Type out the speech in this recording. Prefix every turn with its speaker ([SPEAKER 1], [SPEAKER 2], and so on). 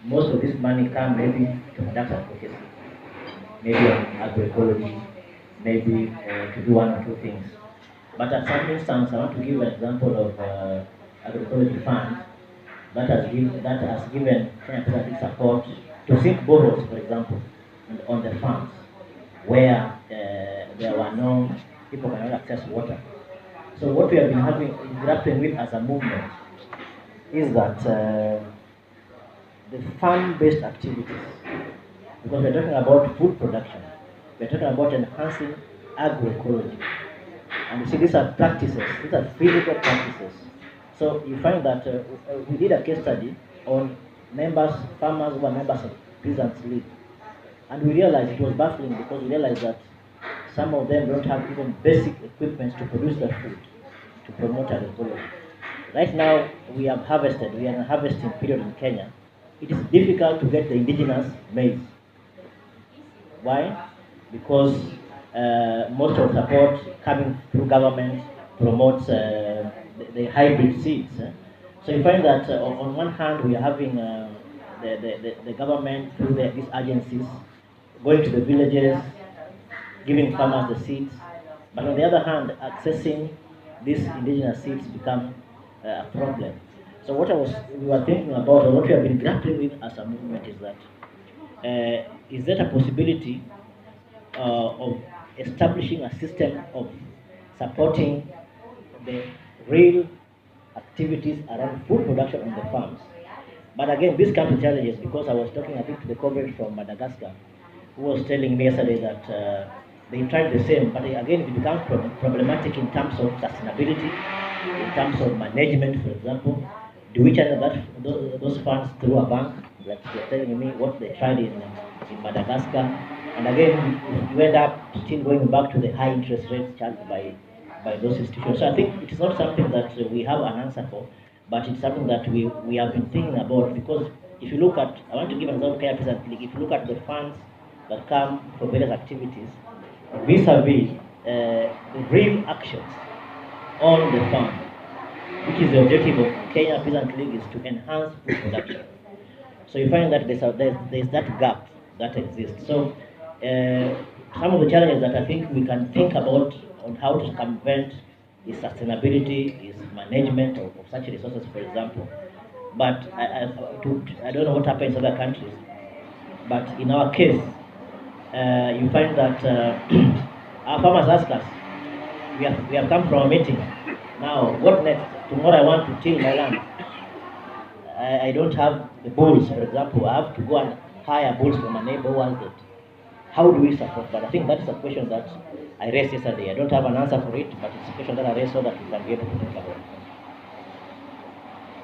[SPEAKER 1] most of this money come maybe to conduct advocacy, maybe on agroecology, maybe to do one or two things. But at some instance, I want to give an example of agroecology fund that has given Kenya Peasant support to sink boreholes, for example, on the farms where there were no people cannot access water. So what we have been grappling with as a movement is that the farm-based activities, because we're talking about food production, we're talking about enhancing agroecology. And you see, these are practices, these are physical practices. So you find that we did a case study on farmers who are members of Peasants League. And we realized it was baffling because we realized that some of them don't have even basic equipment to produce their food, to promote agroecology. Right now, we are in a harvesting period in Kenya. It is difficult to get the indigenous maize. Why? Because most of the support coming through government promotes the hybrid seeds. So you find that on one hand, we are having the government through these agencies going to the villages, giving farmers the seeds, but on the other hand, accessing these indigenous seeds become a problem. So what we were thinking about, or what we have been grappling with as a movement, is that is there a possibility of establishing a system of supporting the real activities around food production on the farms. But again, this comes with challenges because I was talking, I think, to the comrade from Madagascar, who was telling me yesterday that they tried the same, but again, it becomes problematic in terms of sustainability, in terms of management, for example. Do we channel those funds through a bank? Like they're telling me what they tried in Madagascar. And again, you end up still going back to the high interest rates charged by those institutions. So I think it is not something that we have an answer for, but it's something that we have been thinking about, because if you look at, I want to give an example of Kenya Peasant League. If you look at the funds that come for various activities, vis-a-vis the real actions on the farm, which is the objective of Kenya Peasant League, is to enhance food production. So you find that there's that gap that exists. So some of the challenges that I think we can think about on how to circumvent is sustainability, is management of such resources, for example. But I don't know what happens in other countries, but in our case, you find that our farmers ask us, we have come from a meeting. Now, what next? Tomorrow I want to till my land. I don't have the bulls, for example. I have to go and hire bulls from a neighbor who has it. How do we support that? I think that's a question that I raised yesterday. I don't have an answer for it, but it's a question that I raised so that we can be able to think about it.